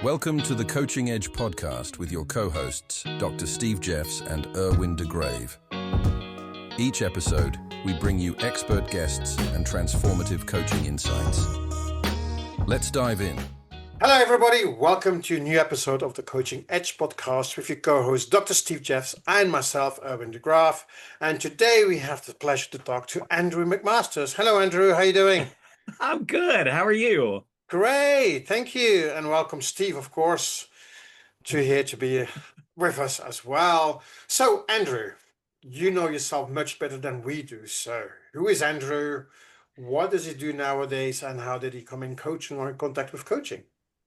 Welcome to the Coaching Edge podcast with your co-hosts, Dr. Steve Jeffs and Erwin de Grave. Each episode, we bring you expert guests and transformative coaching insights. Let's dive in. Hello, everybody. Welcome to a new episode of the Coaching Edge podcast with your co-host, Dr. Steve Jeffs, and myself, Erwin de Grave. And today we have the pleasure to talk to Andrew McMasters. Hello, Andrew. How are you doing? I'm good. How are you? Great. Thank you. And welcome, Steve, of course, to be with us as well. So, Andrew, you know yourself much better than we do. So, who is Andrew? What does he do nowadays? And how did he come in coaching or in contact with coaching?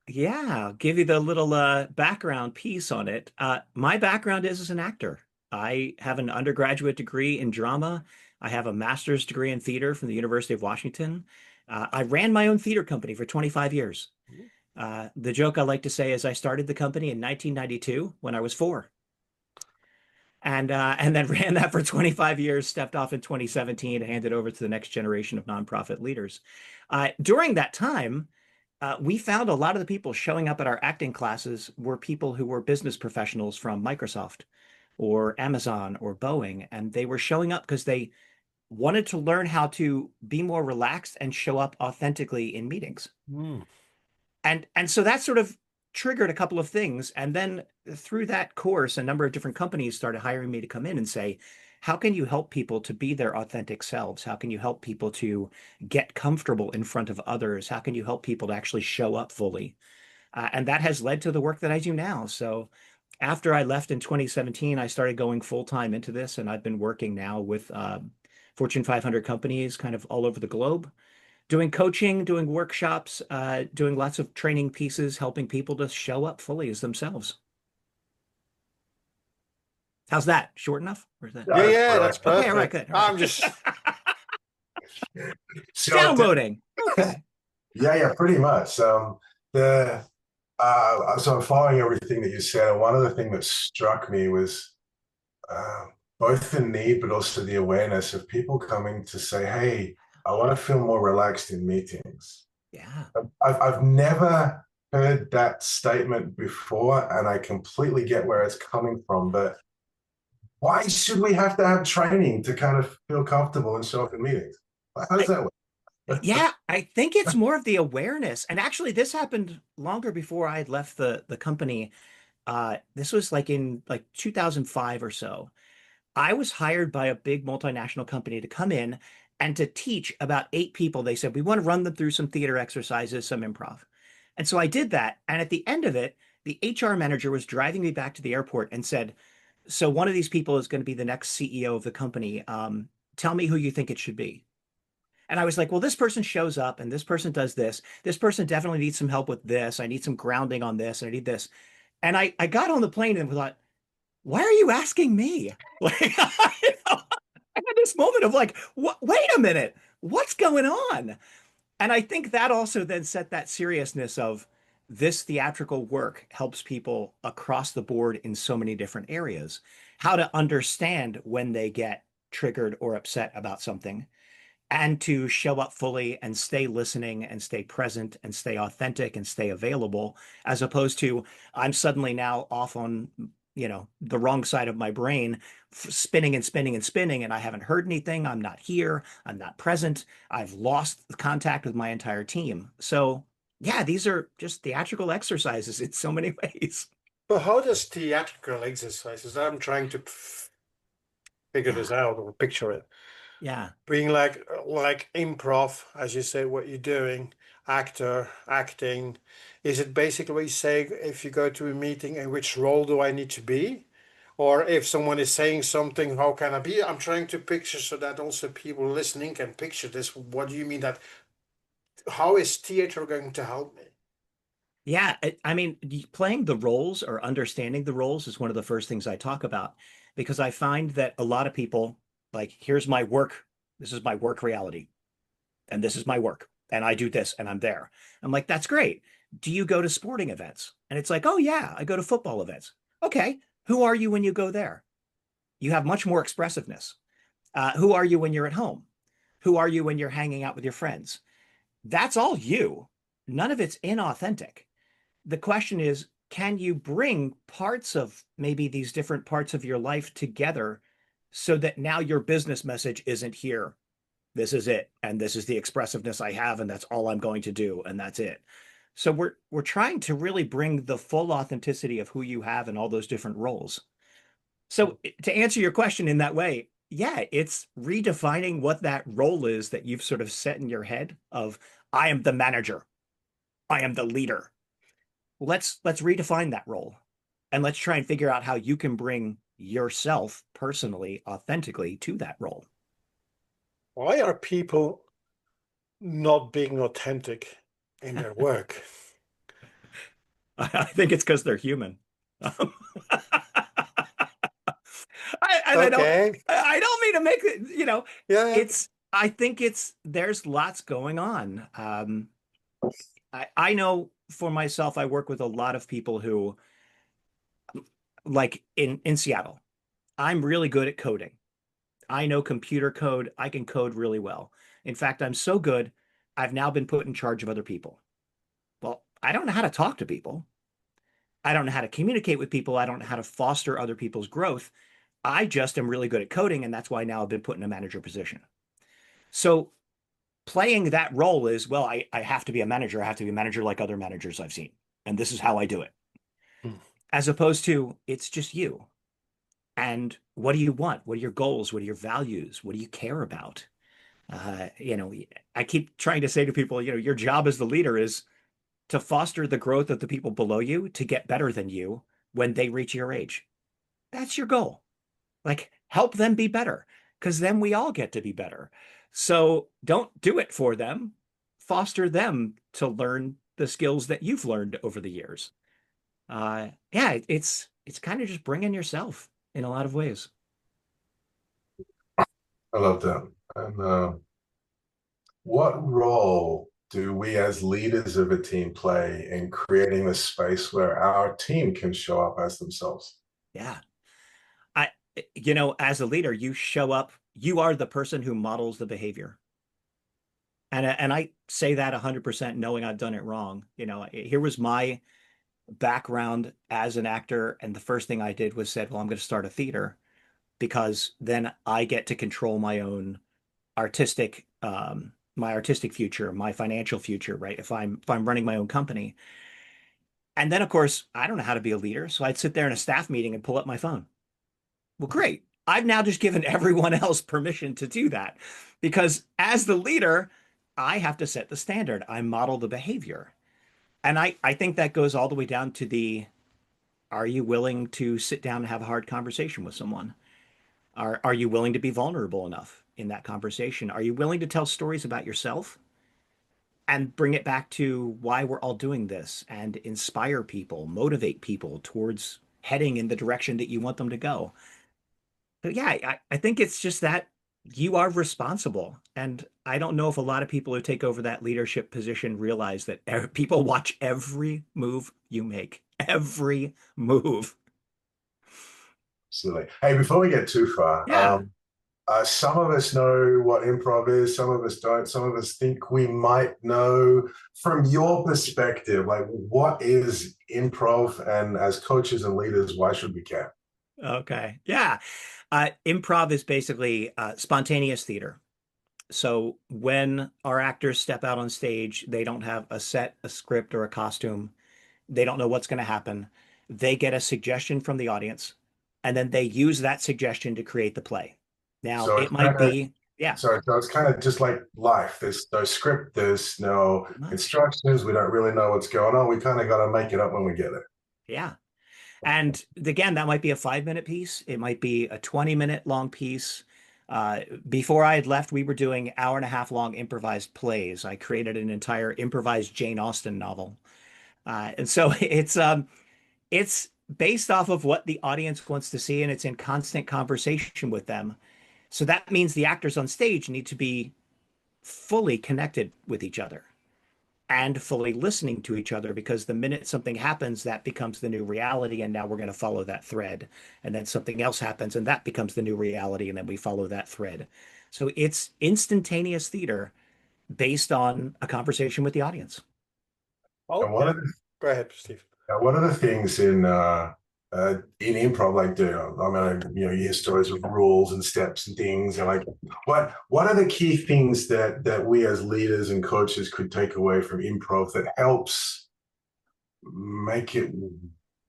Yeah, I'll give you the little background piece on it. My background is as an actor. I have an undergraduate degree in drama. I have a master's degree in theater from the University of Washington. I ran my own theater company for 25 years. The joke I like to say is I started the company in 1992 when I was 4. And then ran that for 25 years, stepped off in 2017, handed over to the next generation of nonprofit leaders. During that time, we found a lot of the people showing up at our acting classes were people who were business professionals from Microsoft or Amazon or Boeing, and they were showing up because they wanted to learn how to be more relaxed and show up authentically in meetings. And so that sort of triggered a couple of things. And then through that course, a number of different companies started hiring me to come in and say, how can you help people to be their authentic selves? How can you help people to get comfortable in front of others? How can you help people to actually show up fully? And that has led to the work that I do now. So after I left in 2017, I started going full-time into this, and I've been working now with Fortune 500 companies kind of all over the globe, doing coaching, doing workshops, doing lots of training pieces, helping people to show up fully as themselves. How's that? Short enough? Or is that... Yeah, that's perfect. Okay, all right, good. All right. I'm just downloading. Okay. Yeah, pretty much. So I'm following everything that you said, and one of the things that struck me was both the need, but also the awareness of people coming to say, "Hey, I want to feel more relaxed in meetings." Yeah, I've never heard that statement before, and I completely get where it's coming from. But why should we have to have training to kind of feel comfortable and show up in meetings? How does that work? Yeah, I think it's more of the awareness. And actually, this happened longer before I had left the company. This was in 2005 or so. I was hired by a big multinational company to come in and to teach about 8 people. They said, we want to run them through some theater exercises, some improv. And so I did that. And at the end of it, the HR manager was driving me back to the airport and said, so one of these people is going to be the next CEO of the company. Tell me who you think it should be. And I was like, well, this person shows up and this person does this. This person definitely needs some help with this. I need some grounding on this. And I need this. And I got on the plane and thought, why are you asking me? I had this moment of wait a minute, what's going on? And I think that also then set that seriousness of this theatrical work helps people across the board in so many different areas, how to understand when they get triggered or upset about something, and to show up fully and stay listening and stay present and stay authentic and stay available, as opposed to I'm suddenly now off on the wrong side of my brain, spinning and spinning and spinning, and I haven't heard anything. I'm not here. I'm not present. I've lost contact with my entire team. So yeah, these are just theatrical exercises in so many ways. But how does theatrical exercises? I'm trying to figure this out or picture it. Yeah. Being like improv, as you say, what you're doing, acting. Is it basically what you say if you go to a meeting, in which role do I need to be? Or if someone is saying something, how can I be? I'm trying to picture so that also people listening can picture this. What do you mean that? How is theater going to help me? Yeah, I mean, playing the roles or understanding the roles is one of the first things I talk about, because I find that a lot of people, here's my work. This is my work reality. And this is my work. And I do this and I'm there. I'm like, that's great. Do you go to sporting events? And it's like, oh yeah, I go to football events. Okay. Who are you when you go there? You have much more expressiveness. Who are you when you're at home? Who are you when you're hanging out with your friends? That's all you. None of it's inauthentic. the question is, can you bring parts of maybe these different parts of your life together so that now your business message isn't here? This is it, and this is the expressiveness I have, and that's all I'm going to do, and that's it. So we're trying to really bring the full authenticity of who you have in all those different roles. So to answer your question in that way, yeah, it's redefining what that role is that you've sort of set in your head of, I am the manager, I am the leader. Let's redefine that role, and let's try and figure out how you can bring yourself personally, authentically to that role. Why are people not being authentic in their work? I think it's because they're human. I don't Okay. I don't mean to make it, Yeah, yeah. I think there's lots going on. I know for myself, I work with a lot of people who, like in Seattle, I'm really good at coding. I know computer code. I can code really well. In fact, I'm so good, I've now been put in charge of other people. Well, I don't know how to talk to people. I don't know how to communicate with people. I don't know how to foster other people's growth. I just am really good at coding, and that's why now I've been put in a manager position. So playing that role is, well, I have to be a manager. I have to be a manager like other managers I've seen. And this is how I do it. Hmm. As opposed to, it's just you. And what do you want? What are your goals? What are your values? What do you care about? I keep trying to say to people, your job as the leader is to foster the growth of the people below you to get better than you when they reach your age. That's your goal. Like, help them be better, because then we all get to be better. So don't do it for them. Foster them to learn the skills that you've learned over the years. Yeah, it's kind of just bringing yourself in a lot of ways. I love that. And what role do we as leaders of a team play in creating a space where our team can show up as themselves? Yeah. I, as a leader, you show up, you are the person who models the behavior. And I say that 100% knowing I've done it wrong. Here was my background as an actor, and the first thing I did was said, well, I'm going to start a theater because then I get to control my own artistic my artistic future, my financial future, right? If I'm running my own company. And then of course, I don't know how to be a leader, so I'd sit there in a staff meeting and pull up my phone. Well, great. I've now just given everyone else permission to do that because as the leader, I have to set the standard. I model the behavior. And I think that goes all the way down to are you willing to sit down and have a hard conversation with someone? Are you willing to be vulnerable enough in that conversation? Are you willing to tell stories about yourself and bring it back to why we're all doing this and inspire people, motivate people towards heading in the direction that you want them to go? But yeah, I think it's just that you are responsible. And I don't know if a lot of people who take over that leadership position realize that people watch every move you make, every move. Absolutely. Hey, before we get too far, Yeah. some of us know what improv is, some of us don't, some of us think we might know. From your perspective, like what is improv? And as coaches and leaders, why should we care? Okay. Yeah. Improv is basically spontaneous theater. So when our actors step out on stage, they don't have a set, a script, or a costume. They don't know what's going to happen. They get a suggestion from the audience, and then they use that suggestion to create the play. Now, So it it's might kind of be, yeah, so it's kind of just like life. There's no script, there's no pretty much. instructions. We don't really know what's going on. We kind of got to make it up when we get it. Yeah. And again, that might be a 5 minute piece. It might be a 20-minute long piece. Before I had left, we were doing hour and a half long improvised plays. I created an entire improvised Jane Austen novel. And so it's based off of what the audience wants to see, and it's in constant conversation with them. So that means the actors on stage need to be fully connected with each other and fully listening to each other because the minute something happens, that becomes the new reality. And now we're going to follow that thread. And then something else happens and that becomes the new reality. And then we follow that thread. So it's instantaneous theater based on a conversation with the audience. And Okay. Go ahead, Steve. One of the things in improv, like you hear stories of rules and steps and things, and like what are the key things that we as leaders and coaches could take away from improv that helps make it,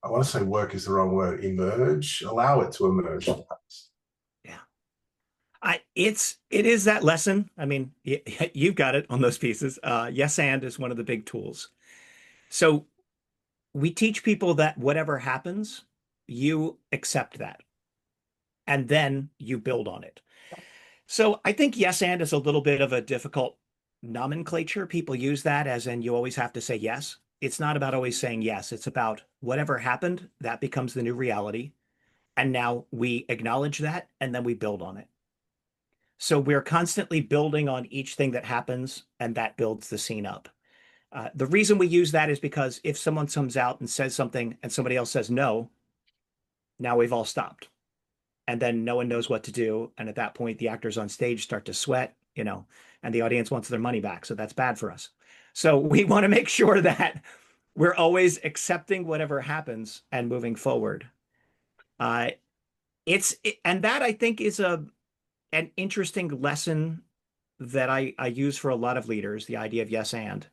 I want to say work is the wrong word, emerge, allow it to emerge? Yeah. It is that lesson. I mean, you've got it on those pieces. Yes, and is one of the big tools. So we teach people that whatever happens, you accept that, and then you build on it. So I think yes, and is a little bit of a difficult nomenclature. People use that as in you always have to say yes. It's not about always saying yes. It's about whatever happened, that becomes the new reality. And now we acknowledge that and then we build on it. So we're constantly building on each thing that happens, and that builds the scene up. The reason we use that is because if someone comes out and says something and somebody else says no, now we've all stopped. And then no one knows what to do. And at that point, the actors on stage start to sweat, and the audience wants their money back. So that's bad for us. So we want to make sure that we're always accepting whatever happens and moving forward. And that I think is an interesting lesson that I use for a lot of leaders, the idea of yes and.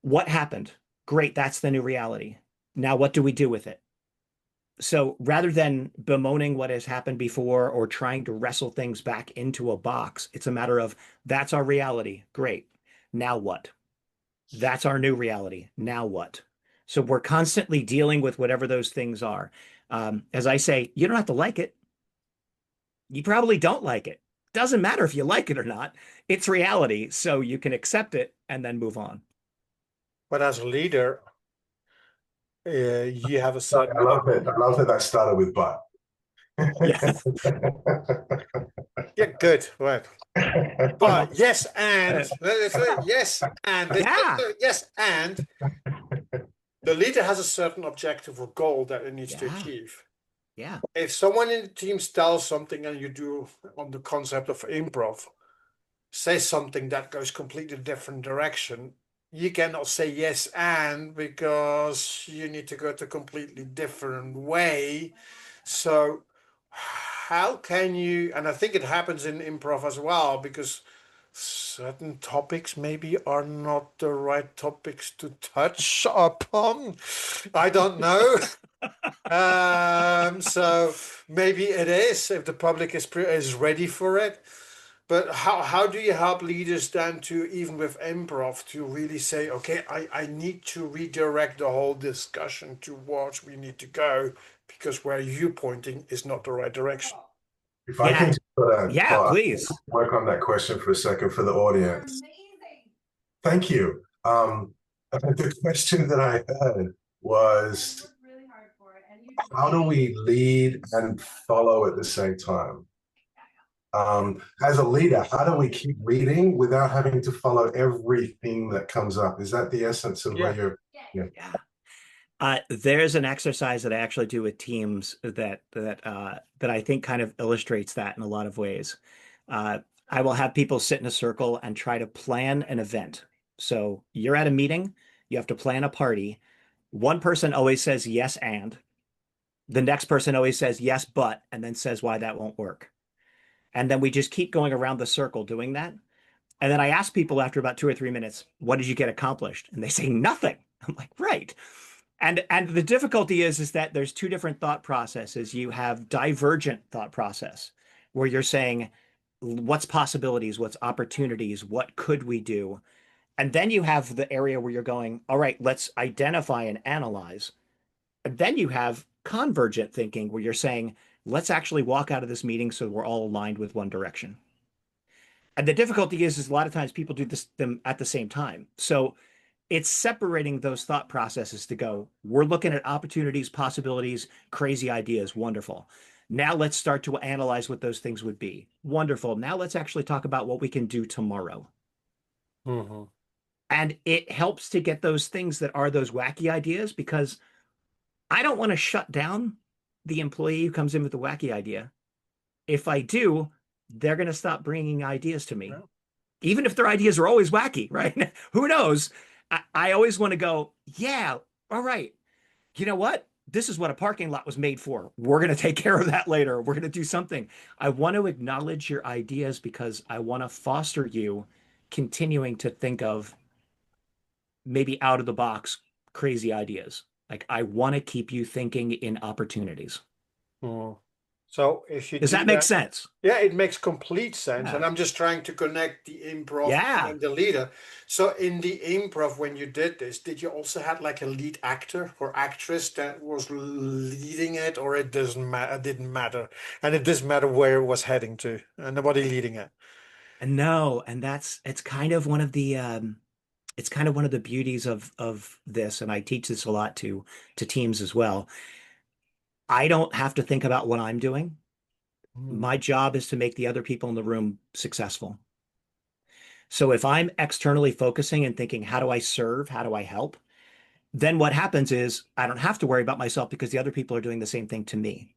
What happened? Great, that's the new reality. Now what do we do with it? So rather than bemoaning what has happened before or trying to wrestle things back into a box, it's a matter of that's our reality. Great. Now what? That's our new reality. Now what? So we're constantly dealing with whatever those things are. As I say, you don't have to like it. You probably don't like it. Doesn't matter if you like it or not. It's reality. So you can accept it and then move on. But as a leader, you have a certain. I love it. I love that started with but. Yeah. Yeah, good. Right. But yes, and yes, and Yeah. yes, and the leader has a certain objective or goal that it needs to achieve. Yeah. If someone in the team tells something and you do on the concept of improv, say something that goes completely different direction, you cannot say yes and because you need to go to a completely different way. So how can you, and I think it happens in improv as well, because certain topics maybe are not the right topics to touch upon. I don't know. So maybe it is if the public is ready for it. But how do you help leaders then to, even with improv, to really say, okay, I need to redirect the whole discussion towards we need to go because where you're pointing is not the right direction. If I can please work on that question for a second for the audience. Thank you. The question that I heard was, how do we lead and follow at the same time? As a leader, how do we keep leading without having to follow everything that comes up? Is that the essence of where you're? Yeah. There's an exercise that I actually do with teams that I think kind of illustrates that in a lot of ways. I will have people sit in a circle and try to plan an event. So you're at a meeting, you have to plan a party. One person always says yes and. The next person always says yes but, and then says why that won't work. And then we just keep going around the circle doing that. And then I ask people after about 2 or 3 minutes, what did you get accomplished? And they say nothing. I'm like, right. And the difficulty is that there's two different thought processes. You have divergent thought process, where you're saying, what's possibilities, what's opportunities, what could we do? And then you have the area where you're going, all right, let's identify and analyze. And then you have convergent thinking, where you're saying, let's actually walk out of this meeting so we're all aligned with one direction. And the difficulty is a lot of times people do them at the same time. So it's separating those thought processes to go, we're looking at opportunities, possibilities, crazy ideas. Wonderful. Now let's start to analyze what those things would be. Wonderful. Now let's actually talk about what we can do tomorrow. Mm-hmm. And it helps to get those things that are those wacky ideas, because I don't want to shut down the employee who comes in with the wacky idea. If I do, they're going to stop bringing ideas to me. Even if their ideas are always wacky, right? Who knows? I always want to go, yeah, all right. You know what? This is what a parking lot was made for. We're going to take care of that later. We're going to do something. I want to acknowledge your ideas because I want to foster you continuing to think of maybe out of the box crazy ideas. Like I want to keep you thinking in opportunities. Mm. So if you Does do that make that, sense? yeah, it makes complete sense. And Yeah. I'm just trying to connect the improv Yeah. and the leader. So in the improv, when you did this, did you also have like a lead actor or actress that was leading it, or it doesn't matter, it didn't matter, and it doesn't matter where it was heading to, and nobody leading it. And no, and that's it's kind of one of the it's kind of one of the beauties of this, and I teach this a lot to teams as well. I don't have to think about what I'm doing. Mm. My job is to make the other people in the room successful. So if I'm externally focusing and thinking, how do I serve? How do I help? Then what happens is I don't have to worry about myself because the other people are doing the same thing to me.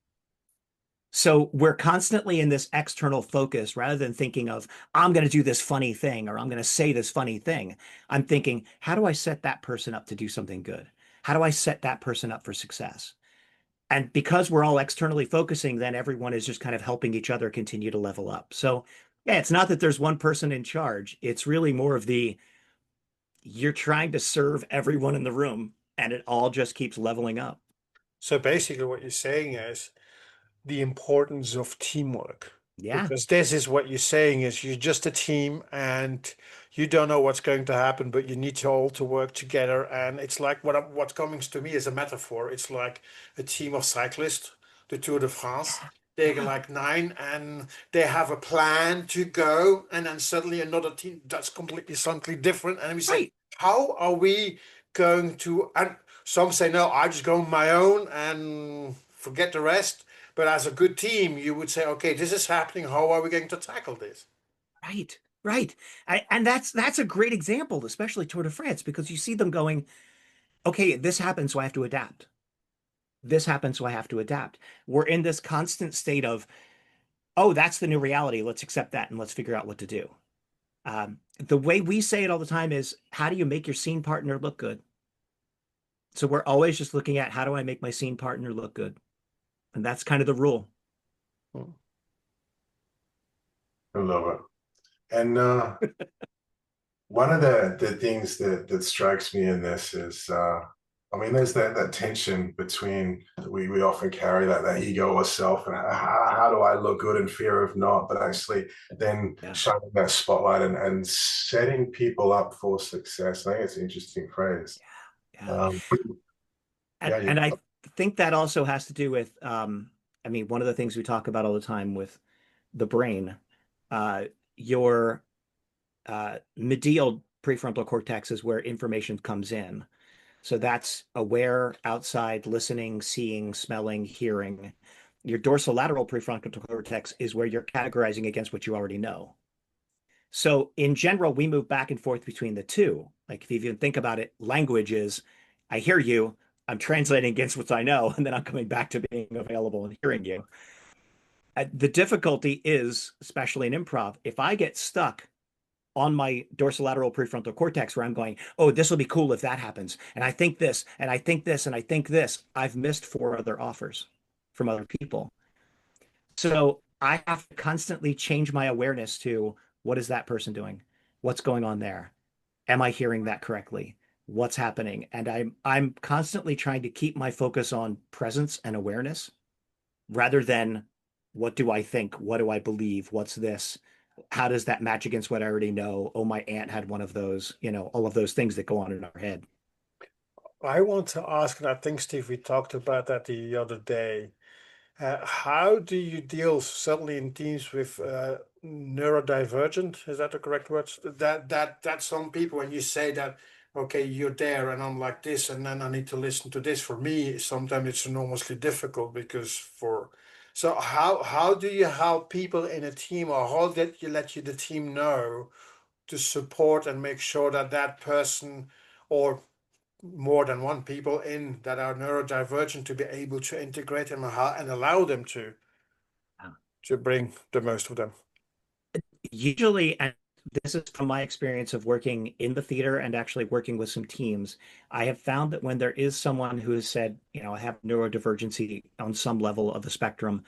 So we're constantly in this external focus rather than thinking of, I'm going to do this funny thing or I'm going to say this funny thing. I'm thinking, how do I set that person up to do something good? How do I set that person up for success? And because we're all externally focusing, then everyone is just kind of helping each other continue to level up. So, yeah, it's not that there's one person in charge. It's really more of the you're trying to serve everyone in the room and it all just keeps leveling up. So basically, what you're saying is the importance of teamwork, Yeah, because this is what you're saying is you're just a team and you don't know what's going to happen, but you need to all to work together. And it's like what coming to me as a metaphor, it's like a team of cyclists, the Tour de France. They're yeah, like nine and they have a plan to go, and then suddenly another team that's completely something different, and we say, right, how are we going to? And some say, no, I just go on my own and forget the rest. But as a good team, you would say, okay, this is happening. How are we going to tackle this? right, right. And that's a great example, especially Tour de France, because you see them going, okay, this happens, so I have to adapt. This happens, so I have to adapt. We're in this constant state of, oh, that's the new reality. Let's accept that and let's figure out what to do. The way we say it all the time is, how do you make your scene partner look good? So we're always just looking at how do I make my scene partner look good? And that's kind of the rule. Hmm. I love it. And one of the things that strikes me in this is I mean there's that tension between we often carry that ego or self and how do I look good in fear of not, but actually then Yeah. shining that spotlight and setting people up for success. I think it's an interesting phrase. Yeah. Um, And yeah, and I think that also has to do with I mean, one of the things we talk about all the time with the brain, your medial prefrontal cortex is where information comes in. So that's aware, outside, listening, seeing, smelling, hearing. Your dorsolateral prefrontal cortex is where you're categorizing against what you already know. So in general, we move back and forth between the two. Like if you even think about it, language is, I hear you, I'm translating against what I know, and then I'm coming back to being available and hearing you. The difficulty is, especially in improv, if I get stuck on my dorsolateral prefrontal cortex where I'm going, oh, this will be cool if that happens. And I think this, and I think this, and I think this, I've missed four other offers from other people. So I have to constantly change my awareness to what is that person doing? What's going on there? Am I hearing that correctly? What's happening? And I'm constantly trying to keep my focus on presence and awareness rather than what do I think? What do I believe? What's this? How does that match against what I already know? Oh, my aunt had one of those, all of those things that go on in our head. I want to ask, and I think, Steve, we talked about that the other day. How do you deal suddenly in teams with neurodivergent? Is that the correct word? That some people, when you say that, okay, you're there, and I'm like this, and then I need to listen to this. For me, sometimes it's enormously difficult because for so how do you help people in a team, or how did you let the team know to support and make sure that that person or more than one people in that are neurodivergent to be able to integrate them and allow them to bring the most of them. Usually, and this is from my experience of working in the theater and actually working with some teams. I have found that when there is someone who has said, I have neurodivergency on some level of the spectrum,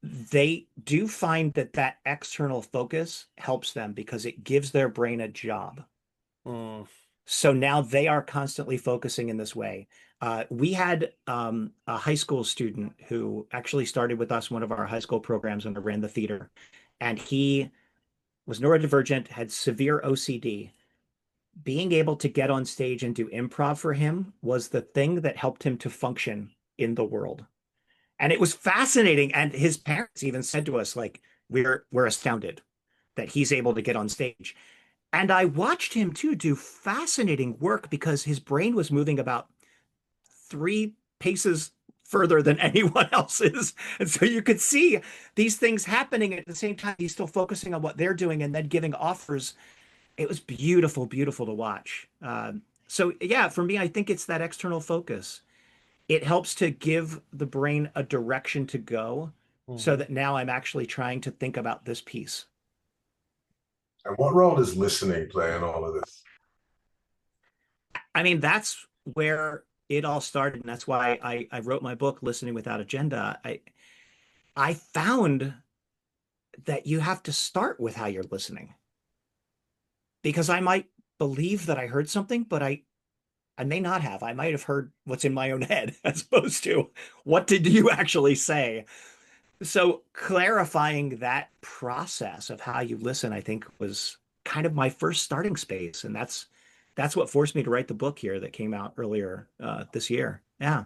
they do find that that external focus helps them because it gives their brain a job. Mm. So now they are constantly focusing in this way. We had a high school student who actually started with us, one of our high school programs, and ran the theater. And he was neurodivergent, had severe OCD. Being able to get on stage and do improv for him was the thing that helped him to function in the world. And it was fascinating. And his parents even said to us, like, we're astounded that he's able to get on stage. And I watched him too do fascinating work because his brain was moving about 3 paces further than anyone else's. And so you could see these things happening at the same time. He's still focusing on what they're doing and then giving offers. It was beautiful, beautiful to watch. So yeah, for me, I think it's that external focus. It helps to give the brain a direction to go so Mhm. that now I'm actually trying to think about this piece. And what role does listening play in all of this? I mean, that's where it all started. And that's why I wrote my book, Listening Without Agenda. I found that you have to start with how you're listening because I might believe that I heard something, but I may not have. I might have heard what's in my own head as opposed to what did you actually say? So clarifying that process of how you listen, I think was kind of my first starting space. And that's what forced me to write the book here that came out earlier this year. Yeah.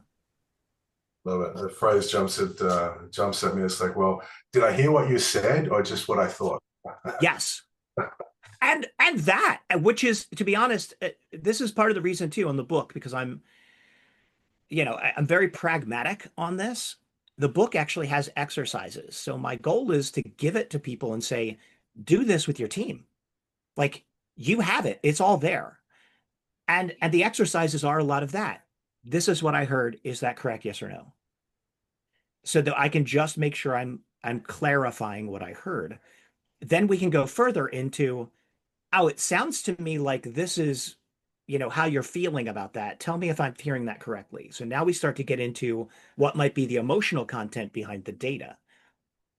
Love it. The phrase jumps at me. It's like, well, did I hear what you said or just what I thought? Yes. And that, which is, to be honest, this is part of the reason too on the book, because I'm very pragmatic on this. The book actually has exercises. So my goal is to give it to people and say, do this with your team. Like you have it, it's all there. And the exercises are a lot of that. This is what I heard. Is that correct? Yes or no? So that I can just make sure I'm clarifying what I heard. Then we can go further into, oh, it sounds to me like this is, how you're feeling about that. Tell me if I'm hearing that correctly. So now we start to get into what might be the emotional content behind the data.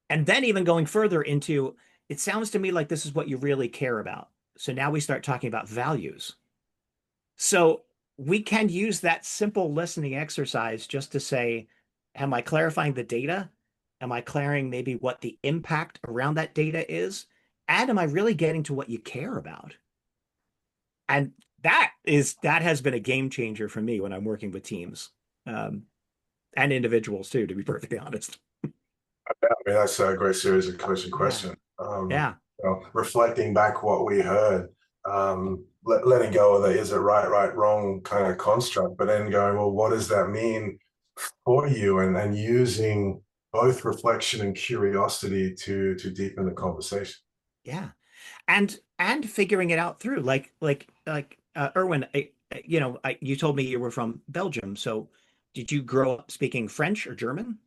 And then even going further into, it sounds to me like this is what you really care about. So now we start talking about values. So we can use that simple listening exercise just to say, am I clarifying the data? Am I clarifying maybe what the impact around that data is? And am I really getting to what you care about? And that has been a game changer for me when I'm working with teams um, and individuals too, to be perfectly honest. I mean, that's a great series of coaching Yeah. questions. Yeah. Reflecting back what we heard, letting go of the is it right, wrong kind of construct, but then going, well, what does that mean for you? And using both reflection and curiosity to deepen the conversation. Yeah. And figuring it out through Erwin, you told me you were from Belgium. So did you grow up speaking French or German?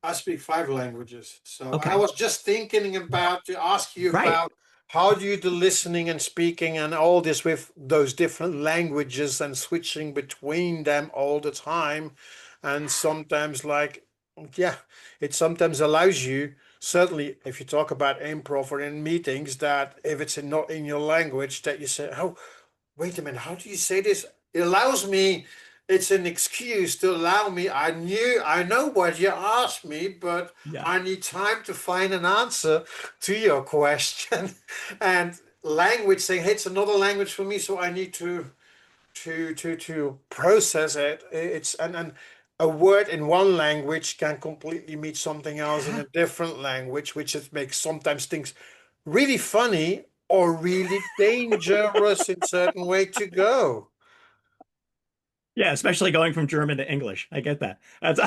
I speak 5 languages. So I Okay. was just thinking about to ask you Right. about how do you do listening and speaking and all this with those different languages and switching between them all the time. And sometimes yeah, it sometimes allows you, certainly if you talk about improv or in meetings, that if it's not in your language, that you say, oh, wait a minute, how do you say this? It allows me, it's an excuse to allow me. I know what you asked me, but Yeah. I need time to find an answer to your question. And language saying, hey, it's another language for me, so I need to process it. It's and a word in one language can completely mean something else in Yeah. a different language, which it makes sometimes things really funny or really dangerous in certain way to go. Yeah, especially going from German to English. I get that. That's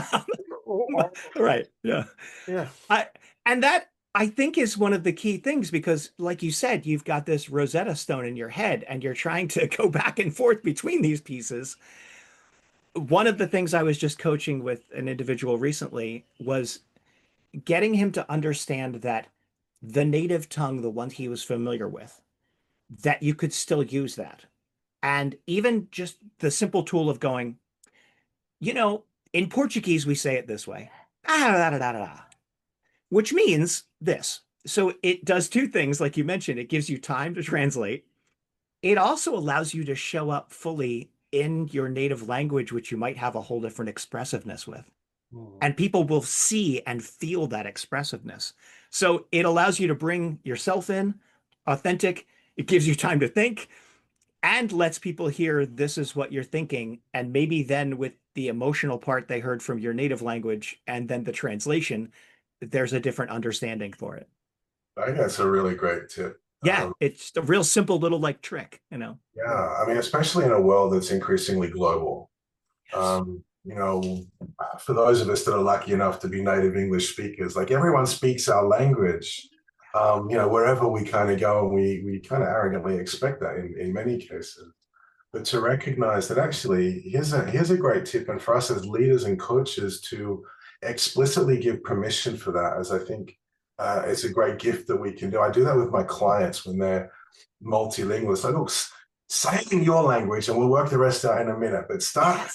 Or- right. Yeah. yeah. I and that I think is one of the key things because like you said, you've got this Rosetta Stone in your head and you're trying to go back and forth between these pieces. One of the things I was just coaching with an individual recently was getting him to understand that the native tongue, the one he was familiar with, that you could still use that. And even just the simple tool of going, in Portuguese, we say it this way, which means this. So it does two things, like you mentioned. It gives you time to translate. It also allows you to show up fully in your native language, which you might have a whole different expressiveness with. Mhm. And people will see and feel that expressiveness. So it allows you to bring yourself in, authentic. It gives you time to think and lets people hear this is what you're thinking. And maybe then with the emotional part they heard from your native language and then the translation, there's a different understanding for it. I think that's a really great tip. Yeah, it's a real simple little like trick. Yeah, I mean, especially in a world that's increasingly global. Yes. For those of us that are lucky enough to be native English speakers, like everyone speaks our language, wherever we kind of go, and we kind of arrogantly expect that in many cases. But to recognize that actually, here's a great tip, and for us as leaders and coaches to explicitly give permission for that, as I think it's a great gift that we can do. I do that with my clients when they're multilingual. It's like, look, say it in your language, and we'll work the rest out in a minute. But start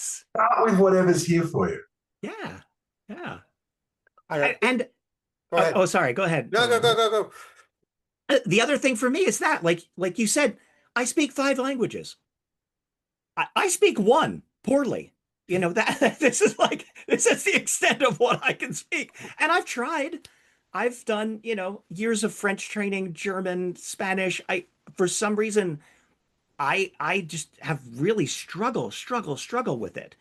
with whatever's here for you. Yeah. Yeah. And go ahead. Oh, sorry. Go ahead. Go. The other thing for me is that, like you said, I speak 5 languages. I speak one poorly. That this is the extent of what I can speak. And I've tried. I've done, years of French training, German, Spanish. For some reason, I just have really struggle with it.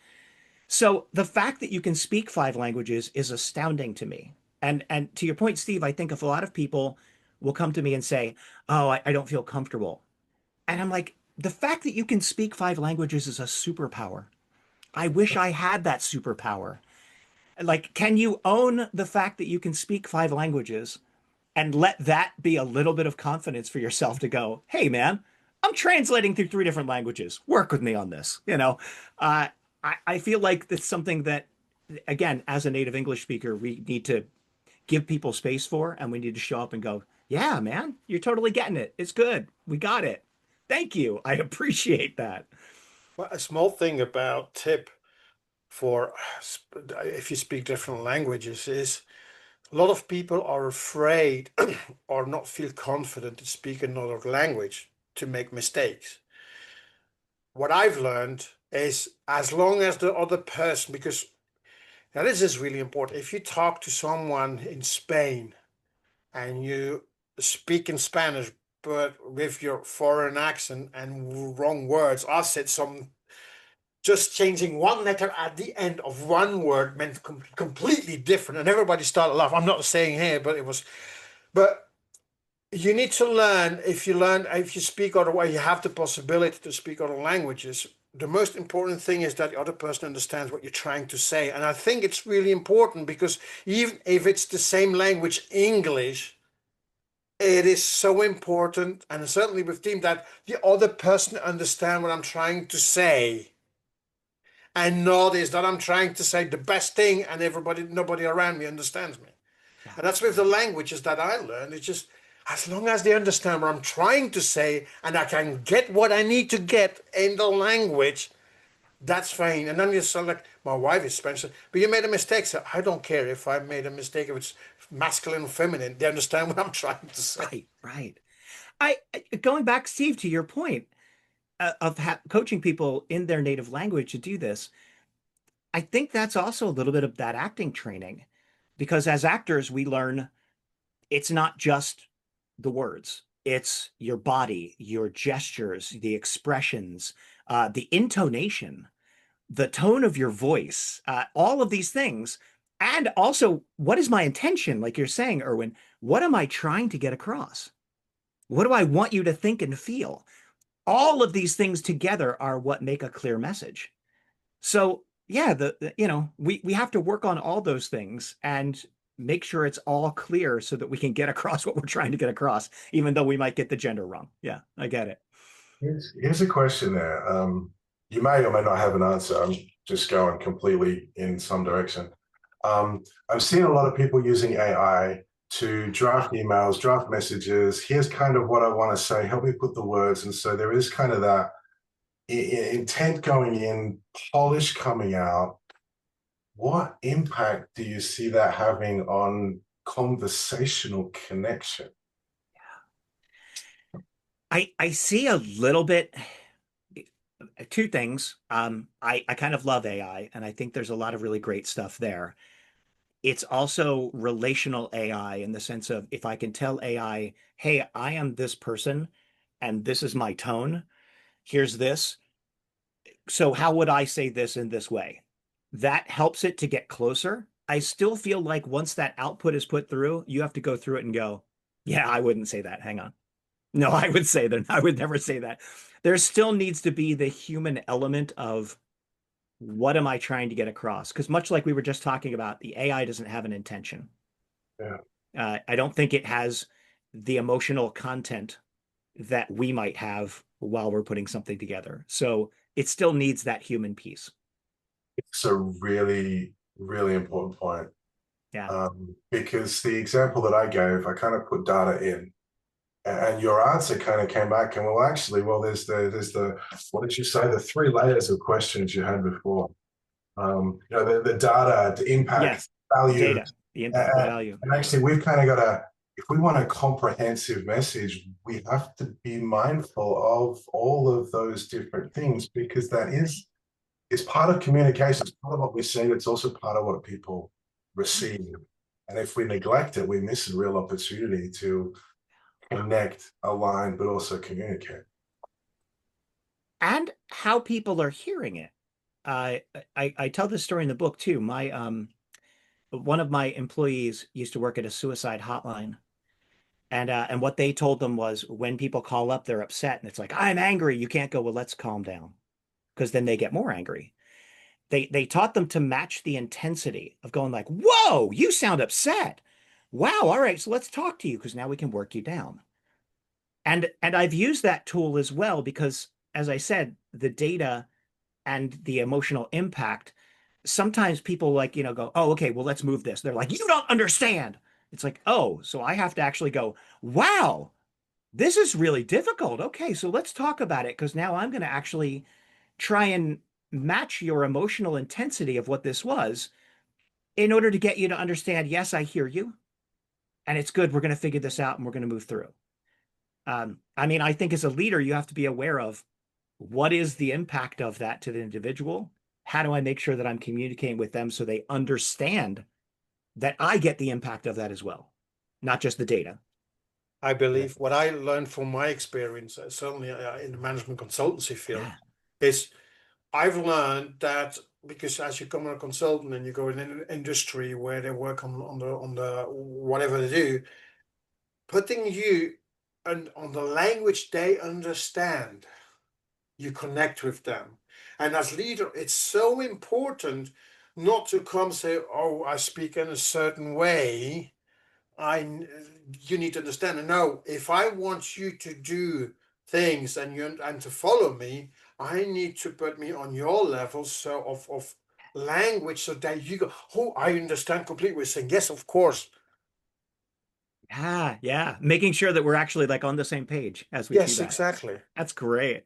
So the fact that you can speak 5 languages is astounding to me. And to your point, Steve, I think if a lot of people will come to me and say, "Oh, I don't feel comfortable," and I'm like, the fact that you can speak 5 languages is a superpower. I wish I had that superpower. Like, can you own the fact that you can speak 5 languages and let that be a little bit of confidence for yourself to go, "Hey, man, I'm translating through 3 different languages. Work with me on this." I feel like that's something that, again, as a native English speaker, we need to give people space for, and we need to show up and go, "Yeah, man, you're totally getting it. It's good. We got it. Thank you. I appreciate that." Well, a small thing about tip for if you speak different languages is a lot of people are afraid or not feel confident to speak another language to make mistakes. What I've learned is as long as the other person, because now this is really important. If you talk to someone in Spain and you speak in Spanish, but with your foreign accent and wrong words, I said some just changing one letter at the end of one word meant completely different, and everybody started laughing. I'm not saying here, but it was. But you need to learn. If you speak other way, you have the possibility to speak other languages. The most important thing is that the other person understands what you're trying to say, and I think it's really important because even if it's the same language, English, it is so important, and certainly with team, that the other person understand what I'm trying to say. And not is that I'm trying to say the best thing and nobody around me understands me. Yeah. And that's with the languages that I learned. It's just as long as they understand what I'm trying to say and I can get what I need to get in the language, that's fine. And then you sound like my wife is Spanish, but you made a mistake. So I don't care if I made a mistake, if it's masculine or feminine. They understand what I'm trying to say. Right. Going back, Steve, to your point of coaching people in their native language to do this, I think that's also a little bit of that acting training, because as actors, we learn it's not just the words, it's your body, your gestures, the expressions, the intonation, the tone of your voice, all of these things. And also, what is my intention? Like you're saying, Erwin, what am I trying to get across? What do I want you to think and feel? All of these things together are what make a clear message. So yeah, we have to work on all those things and make sure it's all clear so that we can get across what we're trying to get across, even though we might get the gender wrong. Yeah, I get it. Here's a question there. You may or may not have an answer. I'm just going completely in some direction. I've seen a lot of people using AI to draft emails, draft messages. Here's kind of what I want to say. Help me put the words. And so there is kind of that intent going in, polish coming out. What impact do you see that having on conversational connection? I see a little bit, two things. I kind of love AI, and I think there's a lot of really great stuff there. It's also relational AI in the sense of if I can tell AI, hey, I am this person and this is my tone, here's this. So how would I say this in this way? That helps it to get closer. I still feel like once that output is put through, you have to go through it and go, yeah, I wouldn't say that. Hang on. No, I would say that. I would never say that. There still needs to be the human element of what am I trying to get across? Because much like we were just talking about, the AI doesn't have an intention. Yeah. I don't think it has the emotional content that we might have while we're putting something together. So it still needs that human piece. It's a really, really important point. Yeah. Because the example that I gave, I kind of put data in, and your answer kind of came back and well, actually, well, there's the what did you say? The three layers of questions you had before. You know, the data, the impact, Yes. value, Data, the impact, the value. and actually, we've kind of got to. If we want a comprehensive message, we have to be mindful of all of those different things because that is it's part of communication. It's part of what we say. It's also part of what people receive. And if we neglect it, we miss a real opportunity to connect, align, but also communicate. And how people are hearing it. I tell this story in the book too. My one of my employees used to work at a suicide hotline. And what they told them was when people call up, they're upset. And it's like, I'm angry. You can't go, well, let's calm down. Because then they get more angry. They taught them to match the intensity of going like, whoa, you sound upset. Wow, all right, so let's talk to you because now we can work you down. And I've used that tool as well because, as I said, the data and the emotional impact, sometimes people like, go, oh, okay, well, let's move this. They're like, you don't understand. It's like, oh, so I have to actually go, wow, this is really difficult. Okay, so let's talk about it because now I'm going to actually try and match your emotional intensity of what this was in order to get you to understand, yes, I hear you. And it's good. We're going to figure this out and we're going to move through. I mean, I think as a leader, you have to be aware of what is the impact of that to the individual? How do I make sure that I'm communicating with them so they understand that I get the impact of that as well, not just the data? I believe what I learned from my experience, certainly in the management consultancy field, Yeah. is I've learned that because as you become a consultant and you go in an industry where they work on the whatever they do, putting you on the language they understand, you connect with them. And as leader, it's so important not to come say, "Oh, I speak in a certain way. You need to understand." And no, if I want you to do things and to follow me, I need to put me on your level so of language so that you go, oh, I understand completely. We're saying yes, of course. Yeah, yeah. Making sure that we're actually like on the same page as we do Yes, that. exactly. That's great.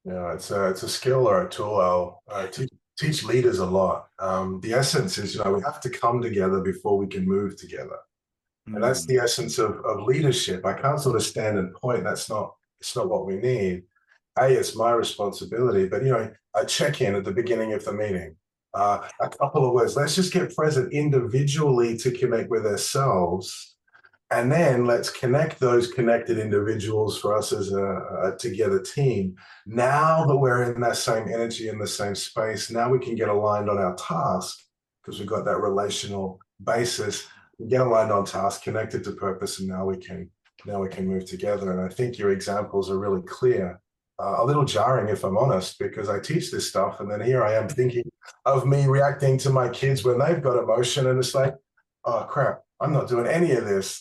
Yeah, it's a skill or a tool. I'll teach leaders a lot. The essence is, we have to come together before we can move together. And that's the essence of leadership. I can't sort of stand and point. It's not what we need. It's my responsibility. But I check in at the beginning of the meeting. A couple of words. Let's just get present individually to connect with ourselves. And then let's connect those connected individuals for us as a together team. Now that we're in that same energy, in the same space, now we can get aligned on our task because we've got that relational basis. We get aligned on task, connected to purpose, and now we can move together. And I think your examples are really clear. A little jarring, if I'm honest, because I teach this stuff, and then here I am thinking of me reacting to my kids when they've got emotion, and it's like, oh crap, I'm not doing any of this.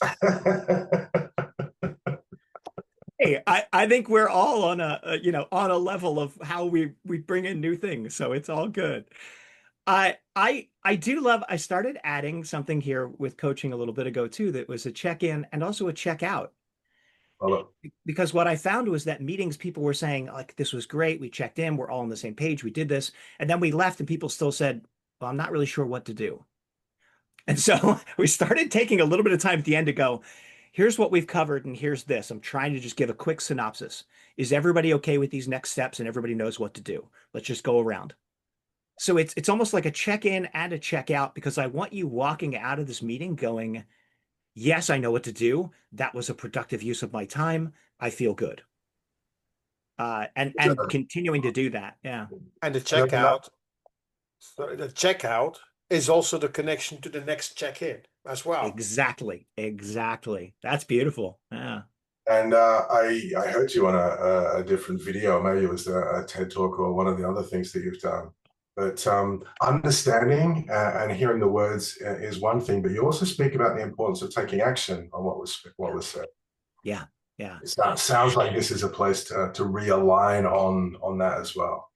Hey, I think we're all on a level of how we bring in new things, so it's all good. I do love, I started adding something here with coaching a little bit ago too, that was a check-in and also a check-out. Well, Because what I found was that meetings, people were saying, like, this was great. We checked in. We're all on the same page. We did this. And then we left and people still said, well, I'm not really sure what to do. And so we started taking a little bit of time at the end to go, here's what we've covered and here's this. I'm trying to just give a quick synopsis. Is everybody okay with these next steps and everybody knows what to do? Let's just go around. So it's almost like a check-in and a check-out because I want you walking out of this meeting going, yes, I know what to do. That was a productive use of my time. I feel good. And continuing to do that. Yeah. And the yeah, checkout is also the connection to the next check-in as well. Exactly. Exactly. That's beautiful. Yeah. and I heard you on a different video. Maybe it was a TED Talk or one of the other things that you've done. But understanding and hearing the words is one thing, but you also speak about the importance of taking action on what was said. Yeah. Yeah. It sounds like this is a place to realign on that as well.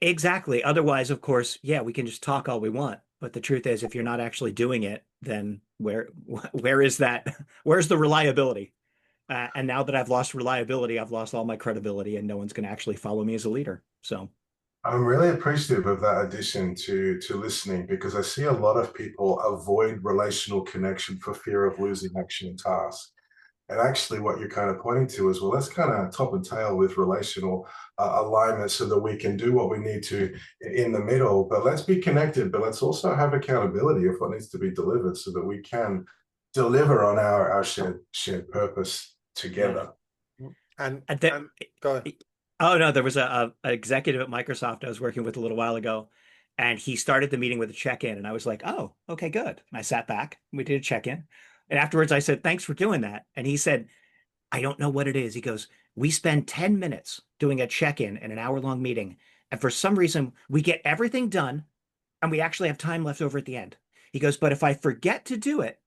Exactly. Otherwise, of course, yeah, we can just talk all we want. But the truth is, if you're not actually doing it, then where is that? Where's the reliability? And now that I've lost reliability, I've lost all my credibility, and no one's going to actually follow me as a leader. So I'm really appreciative of that addition to listening, because I see a lot of people avoid relational connection for fear of losing action and task. And actually what you're kind of pointing to is, well, let's kind of top and tail with relational alignment so that we can do what we need to in the middle, but let's be connected, but let's also have accountability of what needs to be delivered so that we can deliver on our shared purpose together. And go ahead. oh no, there was a executive at Microsoft I was working with a little while ago, and he started the meeting with a check-in, and I was like, oh, okay, good. And I sat back, we did a check-in. And afterwards I said, thanks for doing that. And he said, I don't know what it is. He goes, we spend 10 minutes doing a check-in in an hour-long meeting. And for some reason, we get everything done and we actually have time left over at the end. He goes, but if I forget to do it,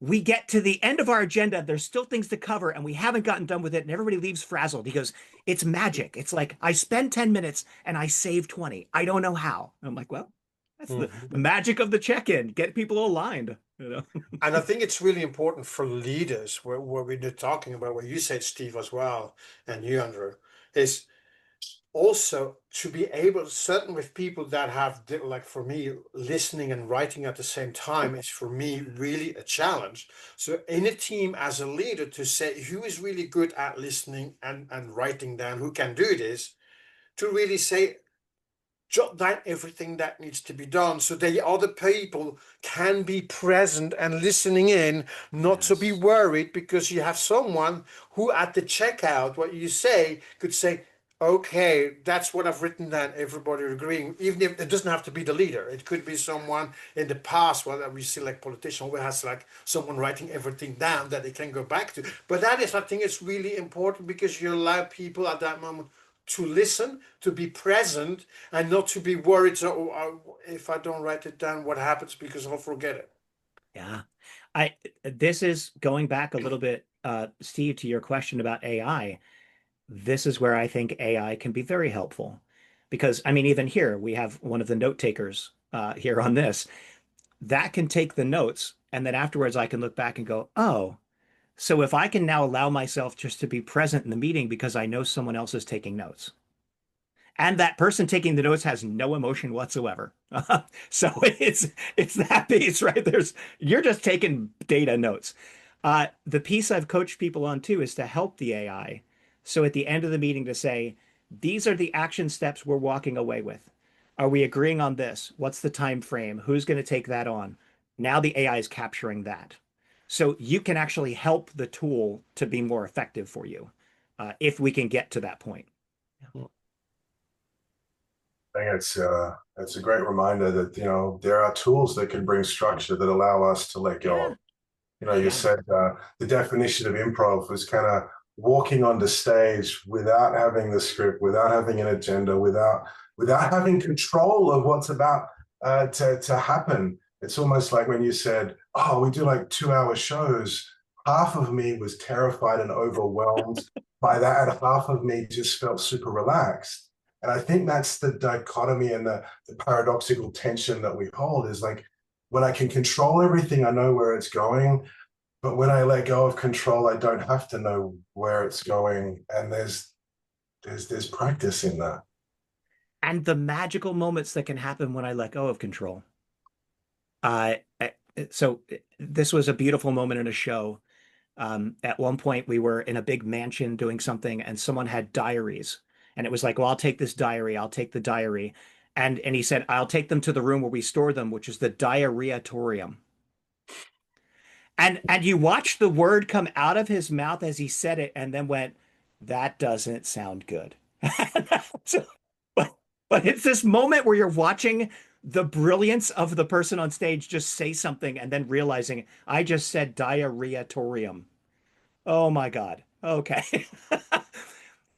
we get to the end of our agenda. There's still things to cover and we haven't gotten done with it. And everybody leaves frazzled. He goes, it's magic. It's like I spend 10 minutes and I save 20. I don't know how. And I'm like, well, that's the magic of the check-in. Get people aligned. You know? And I think it's really important for leaders, where we're talking about what you said, Steve, as well, and you, Andrew, is also to be able, certain with people that have, like for me, listening and writing at the same time is for me really a challenge. So in a team as a leader, to say who is really good at listening and writing down, who can do this, to really say, jot down everything that needs to be done so the other people can be present and listening in, not to be worried, because you have someone who at the checkout, what you say, could say, okay, that's what I've written down, everybody agreeing, even if it doesn't have to be the leader. It could be someone in the past, well, we see like politician who has like someone writing everything down that they can go back to. But that is, I think it's really important, because you allow people at that moment to listen, to be present, and not to be worried. So if I don't write it down, what happens? Because I'll forget it. Yeah. This is going back a little bit, Steve, to your question about AI. This is where I think AI can be very helpful, because I mean, even here we have one of the note takers here on this that can take the notes, and then afterwards I can look back and go, oh, so if I can now allow myself just to be present in the meeting because I know someone else is taking notes, and that person taking the notes has no emotion whatsoever. So it's that piece, right? You're just taking data notes. The piece I've coached people on too is to help the AI. So at the end of the meeting to say, these are the action steps we're walking away with. Are we agreeing on this? What's the time frame? Who's going to take that on? Now the AI is capturing that. So you can actually help the tool to be more effective for you, if we can get to that point. I think it's a great reminder that, you know, there are tools that can bring structure that allow us to let go. Yeah. You know, you said the definition of improv was kind of walking on the stage without having the script, without having an agenda, without having control of what's about to happen. It's almost like when you said, oh, we do like 2-hour shows. Half of me was terrified and overwhelmed by that, and half of me just felt super relaxed. And I think that's the dichotomy and the paradoxical tension that we hold is like, when I can control everything, I know where it's going. But when I let go of control, I don't have to know where it's going. And there's practice in that. And the magical moments that can happen when I let go of control. Uh, so this was a beautiful moment in a show. At one point, we were in a big mansion doing something, and someone had diaries, and it was like, "Well, I'll take this diary. I'll take the diary," and he said, "I'll take them to the room where we store them, which is the diarrheatorium." And you watched the word come out of his mouth as he said it, and then went, "That doesn't sound good." So, but but it's this moment where you're watching the brilliance of the person on stage just say something and then realizing I just said diarrheatorium. Oh my God. Okay.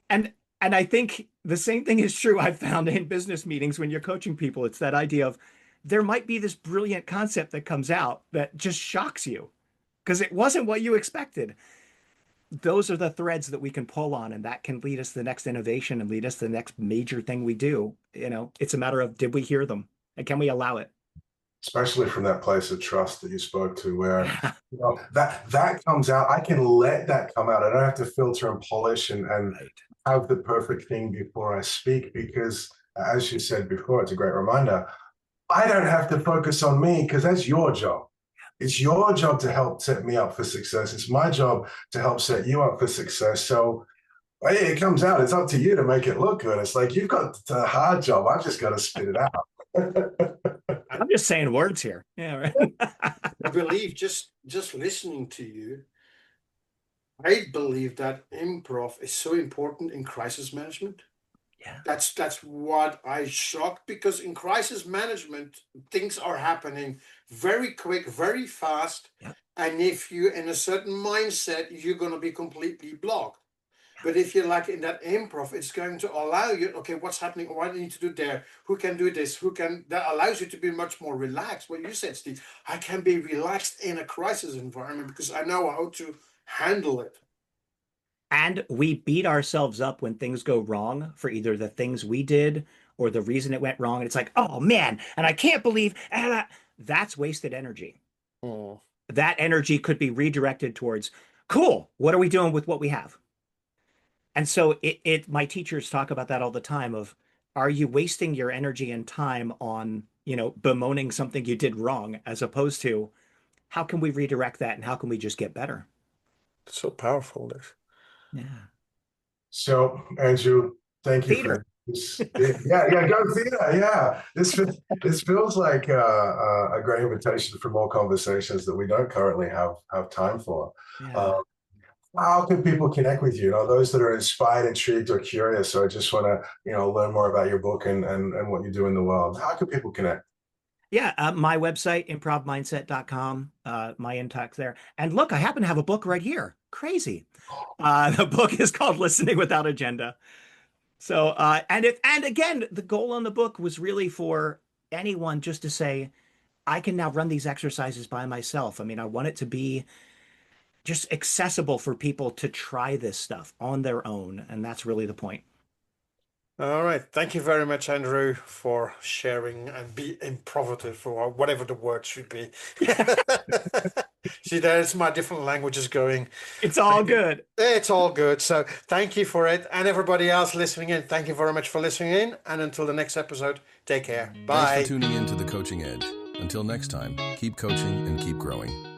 And I think the same thing is true I've found in business meetings when you're coaching people. It's that idea of there might be this brilliant concept that comes out that just shocks you because it wasn't what you expected. Those are the threads that we can pull on, and that can lead us to the next innovation and lead us to the next major thing we do. It's a matter of, did we hear them and can we allow it? Especially from that place of trust that you spoke to, where that comes out. I can let that come out. I don't have to filter and polish and Right. have the perfect thing before I speak, because as you said before, it's a great reminder. I don't have to focus on me because that's your job. It's your job to help set me up for success. It's my job to help set you up for success. So hey, it comes out. It's up to you to make it look good. It's like you've got the hard job. I've just got to spit it out. I'm just saying words here. Yeah, right. I believe just listening to you, I believe that improv is so important in crisis management. Yeah. That's what I shocked, because in crisis management, things are happening very quick, very fast. Yeah. And if you're in a certain mindset, you're going to be completely blocked. But if you're like in that improv, it's going to allow you, okay, what's happening? What do I need to do there? Who can do this? That allows you to be much more relaxed. What you said, Steve, I can be relaxed in a crisis environment because I know how to handle it. And we beat ourselves up when things go wrong for either the things we did or the reason it went wrong. And it's like, oh man, and I can't believe that's wasted energy. Oh. That energy could be redirected towards, cool, what are we doing with what we have? And so my teachers talk about that all the time of, are you wasting your energy and time on, bemoaning something you did wrong, as opposed to how can we redirect that and how can we just get better? So powerful, this. Yeah. So, Andrew, thank you Theater. for this. Yeah, go theater. Yeah, this feels like a great invitation for more conversations that we don't currently have time for. Yeah. How can people connect with you? Those that are inspired, intrigued, or curious, or just want to, learn more about your book and what you do in the world. How can people connect? Yeah, my website, ImprovMindset.com, my intact there. And look, I happen to have a book right here. Crazy. The book is called Listening Without Agenda. So, and again, the goal on the book was really for anyone just to say, I can now run these exercises by myself. I mean, I want it to be just accessible for people to try this stuff on their own. And that's really the point. All right. Thank you very much, Andrew, for sharing and be improvative, or whatever the word should be. See, there's my different languages going. It's all good. It's all good. So thank you for it. And everybody else listening in, thank you very much for listening in. And until the next episode, take care. Bye. Thanks for tuning in to The Coaching Edge. Until next time, keep coaching and keep growing.